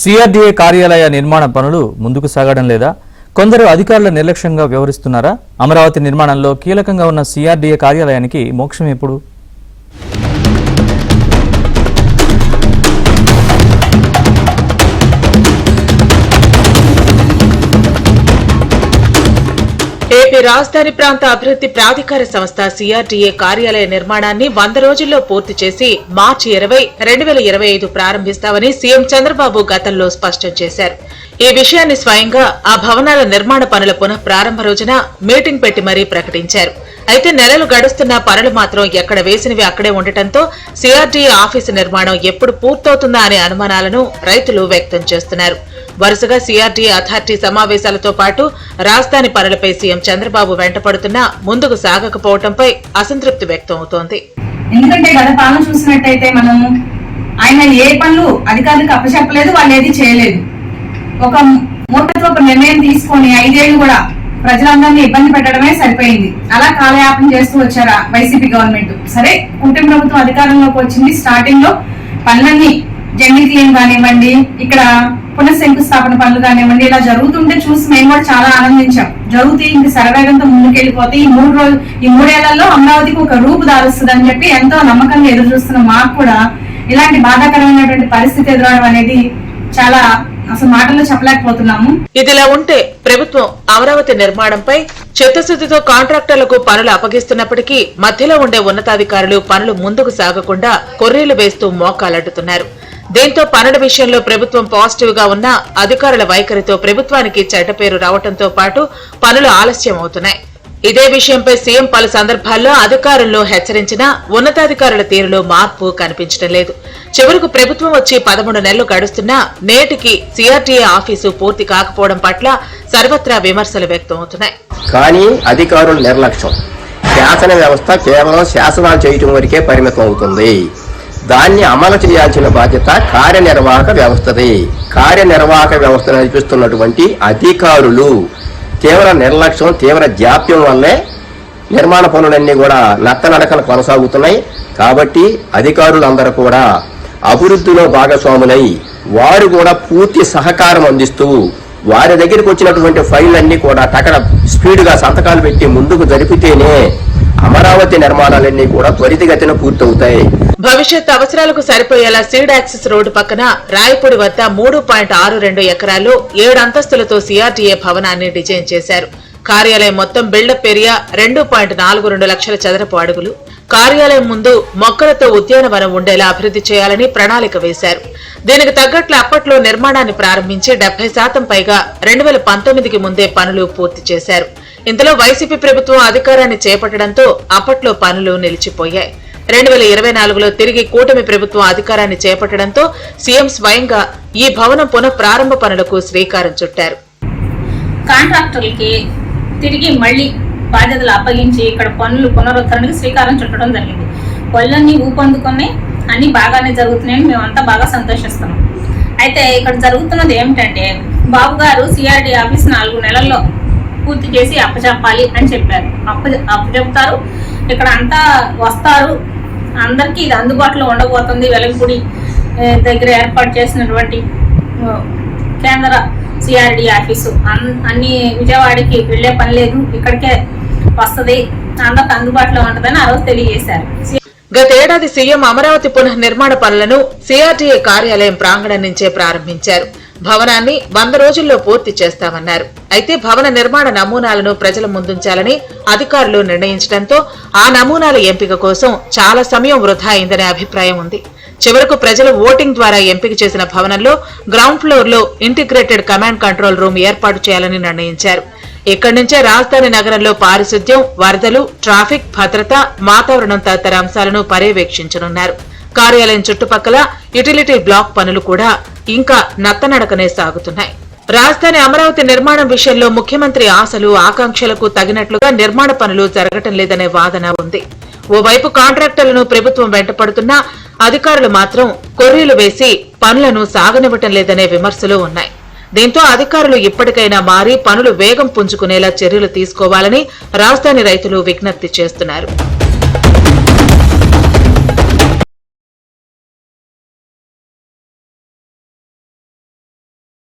CRDA కార్యాలయ నిర్మాణ పనులు ముందుకు సాగడం లేదా? కొందరు అధికారుల నిర్లక్ష్యంగా వ్యవహరిస్తున్నారా? అమరావతి నిర్మాణంలో కీలకంగా ఉన్న సిఆర్డీఏ కార్యాలయానికి మోక్షం ఎప్పుడు? ఏపీ రాజధాని ప్రాంత అభివృద్ధి ప్రాధికార సంస్థ సిఆర్డీఏ కార్యాలయ నిర్మాణాన్ని 100 రోజుల్లో పూర్తి చేసి మార్చి 20, 2025 ప్రారంభిస్తామని సీఎం చంద్రబాబు గతంలో స్పష్టం చేశారు. ఈ విషయాన్ని స్వయంగా ఆ భవనాల నిర్మాణ పనుల పునః ప్రారంభ రోజున మీటింగ్ పెట్టి మరీ ప్రకటించారు. అయితే నెలలు గడుస్తున్న పనులు మాత్రం ఎక్కడ వేసినవి అక్కడే ఉండటంతో సిఆర్డీఏ ఆఫీసు నిర్మాణం ఎప్పుడు పూర్తవుతుందా అనే అనుమానాలను రైతులు వ్యక్తం చేస్తున్నారు. వరుసగా సిఆర్డీఏ అథారిటీ సమావేశాలతో పాటు రాజధాని పనులపై సీఎం చంద్రబాబు వెంటపడుతున్నా ముందుకు సాగకపోవడంపై అసంతృప్తి వ్యక్తం అవుతోంది. ఎందుకంటే గత పాలన చూసినట్టయితే మనం ఆయన ఏ పనులు అధికారులకు అప్పచెప్పలేదు, వాళ్ళు ఏది చేయలేదు. ఒక మూర్ఖత్వపు నిర్ణయం తీసుకొని 5 ఏళ్లు కూడా ప్రజలందరినీ ఇబ్బంది పెట్టడమే సరిపోయింది. అలా కాలయాపన చేస్తూ వచ్చారా వైసీపీ గవర్నమెంట్. సరే, కూటమి ప్రభుత్వం అధికారంలోకి వచ్చింది. స్టార్టింగ్ లో పనులన్నీ జంగిల్ క్లీన్ కానివ్వండి, ఇక్కడ పునఃశంకుస్థాపన పనులు కానివ్వండి, ఇలా జరుగుతుంటే చూసి మేము కూడా చాలా ఆనందించాం. జరుగుతూ ఇంక శరవేగంతో ముందుకెళ్లిపోతే ఈ 3 ఏళ్లలో అమరావతికి ఒక రూపు దారుస్తుంది అని చెప్పి ఎంతో నమ్మకంగా ఎదురు చూస్తున్న మాకు కూడా ఇలాంటి బాధాకరమైనటువంటి పరిస్థితి ఎదురవడం అనేది చాలా అసలు మాటల్లో చెప్పలేకపోతున్నాము. ఇదిలా ఉంటే ప్రభుత్వం అమరావతి నిర్మాణంపై చిత్తశుద్దితో కాంట్రాక్టర్లకు పనులు అప్పగిస్తున్నప్పటికీ మధ్యలో ఉండే ఉన్నతాధికారులు పనులు ముందుకు సాగకుండా కొర్రీలు వేస్తూ మోకాలడ్డుతున్నారు. దీంతో పనుల విషయంలో ప్రభుత్వం పాజిటివ్ గా ఉన్న అధికారుల వైఖరితో ప్రభుత్వానికి చెడ్డ పేరు రావడంతో పాటు పనులు ఆలస్యం అవుతున్నాయి. ఇదే విషయంపై సీఎం పలు సందర్భాల్లో అధికారులను హెచ్చరించినా ఉన్నతాధికారుల తీరులో మార్పు కనిపించడం లేదు. చివరకు ప్రభుత్వం వచ్చి 13 నెలలు గడుస్తున్నా నేటికి సిఆర్డీఏ ఆఫీసు పూర్తి కాకపోవడం పట్ల సర్వత్రా విమర్శలు వ్యక్తమవుతున్నాయి. కానీ అధికారుల నిర్లక్ష్యం, శాసన వ్యవస్థ కేవలం శాసనాలు చేయటం వరకే పరిమితం అవుతుంది. దాన్ని అమలు చేయాల్సిన బాధ్యత కార్యనిర్వాహక వ్యవస్థది. కార్యనిర్వాహక వ్యవస్థ నడిపిస్తున్నటువంటి అధికారులు తీవ్ర నిర్లక్ష్యం, తీవ్ర జాప్యం వల్లే నిర్మాణ పనులన్నీ కూడా నత్తనడకలు కొనసాగుతున్నాయి. కాబట్టి అధికారులందరూ కూడా అభివృద్ధిలో భాగస్వాములై వారు కూడా పూర్తి సహకారం అందిస్తూ వారి దగ్గరికి వచ్చినటువంటి ఫైళ్లన్నీ కూడా టకర స్పీడ్గా సంతకాలు పెట్టి ముందుకు జరిపితేనే అమరావతి నిర్మాణాలన్నీ కూడా త్వరితగతిన పూర్తవుతాయి. భవిష్యత్ అవసరాలకు సరిపోయేలా సీడ్ యాక్సెస్ రోడ్డు పక్కన రాయపూడి వద్ద 3.62 ఎకరాల్లో 7 అంతస్తులతో సిఆర్డీఏ భవనాన్ని డిజైన్ చేశారు. కార్యాలయం మొత్తం బిల్డప్ ఏరియా 2.42 లక్షల చదరపు అడుగులు. కార్యాలయం ముందు మొక్కలతో ఉద్యానవనం ఉండేలా అభివృద్ధి చేయాలని ప్రణాళిక వేశారు. దీనికి తగ్గట్లు అప్పట్లో నిర్మాణాన్ని ప్రారంభించి 70% పైగా 2019కి ముందే పనులు పూర్తి చేశారు. ఇంతలో వైసీపీ ప్రభుత్వం అధికారాన్ని చేపట్టడంతో అప్పట్లో పనులు నిలిచిపోయాయి. 2024లో తిరిగి కూటమి ప్రభుత్వం అధికారాన్ని చేపట్టడంతో సీఎం స్వయంగా ఈ భవనం పునః ప్రారంభ పనులకు శ్రీకారం చుట్టారు. కాంట్రాక్టర్లకి తిరిగి మళ్లీ బాధ్యతలు అప్పగించి ఇక్కడ పనులు పునరుద్ధరణకు శ్రీకారం చుట్టడం జరిగింది. పనులన్నీ ఊపందుకొని అన్ని బాగానే జరుగుతున్నాయని మేమంతా బాగా సంతోషిస్తున్నాం. అయితే ఇక్కడ జరుగుతున్నది ఏమిటంటే, బాబు గారు సిఆర్డీ ఆఫీస్ 4 నెలల్లో పూర్తి చేసి అప్పచెప్పాలి అని చెప్పారు. అప్పచెప్తారు, ఇక్కడ అంతా వస్తారు, అందరికీ ఇది అందుబాటులో ఉండబోతుంది. వెలగపూడి దగ్గర ఏర్పాటు చేసినటువంటి కేంద్ర సిఆర్డీ ఆఫీసు అన్ని విజయవాడకి వెళ్లే పని లేదు, ఇక్కడికే వస్తుంది, అందరికి అందుబాటులో ఉంటుందని ఆ రోజు తెలియజేశారు. గతేడాది సీఎం అమరావతి పునః నిర్మాణ పనులను సిఆర్డీఏ కార్యాలయం ప్రాంగణం నుంచే ప్రారంభించారు. భవనాన్ని 100 రోజుల్లో పూర్తి చేస్తామన్నారు. అయితే భవన నిర్మాణ నమూనాలను ప్రజల ముందుంచాలని అధికారులు నిర్ణయించడంతో ఆ నమూనాల ఎంపిక కోసం చాలా సమయం వృధా అయిందనే అభిప్రాయం ఉంది. చివరకు ప్రజలు ఓటింగ్ ద్వారా ఎంపిక చేసిన భవనంలో గ్రౌండ్ ఫ్లోర్ లో ఇంటిగ్రేటెడ్ కమాండ్ కంట్రోల్ రూమ్ ఏర్పాటు చేయాలని నిర్ణయించారు. ఇక్కడి నుంచే రాజధాని నగరంలో పారిశుద్ధ్యం, వరదలు, ట్రాఫిక్, భద్రత, వాతావరణం తదితర అంశాలను పర్యవేక్షించనున్నారు. కార్యాలయం చుట్టుపక్కల యుటిలిటీ బ్లాక్ పనులు కూడా ఇంకా నత్తనడకనే సాగుతున్నాయి. రాజధాని అమరావతి నిర్మాణం విషయంలో ముఖ్యమంత్రి ఆశలు, ఆకాంక్షలకు తగినట్లుగా నిర్మాణ పనులు జరగటం లేదనే వాదన ఉంది. ఓవైపు కాంట్రాక్టర్లను ప్రభుత్వం వెంటపడుతున్నా అధికారులు మాత్రం కొర్రీలు వేసి పనులను సాగనివ్వటం లేదనే విమర్శలు ఉన్నాయి. దీంతో అధికారులు ఇప్పటికైనా మారి పనులు వేగం పుంజుకునేలా చర్యలు తీసుకోవాలని రాజధాని రైతులు విజ్ఞప్తి చేస్తున్నారు.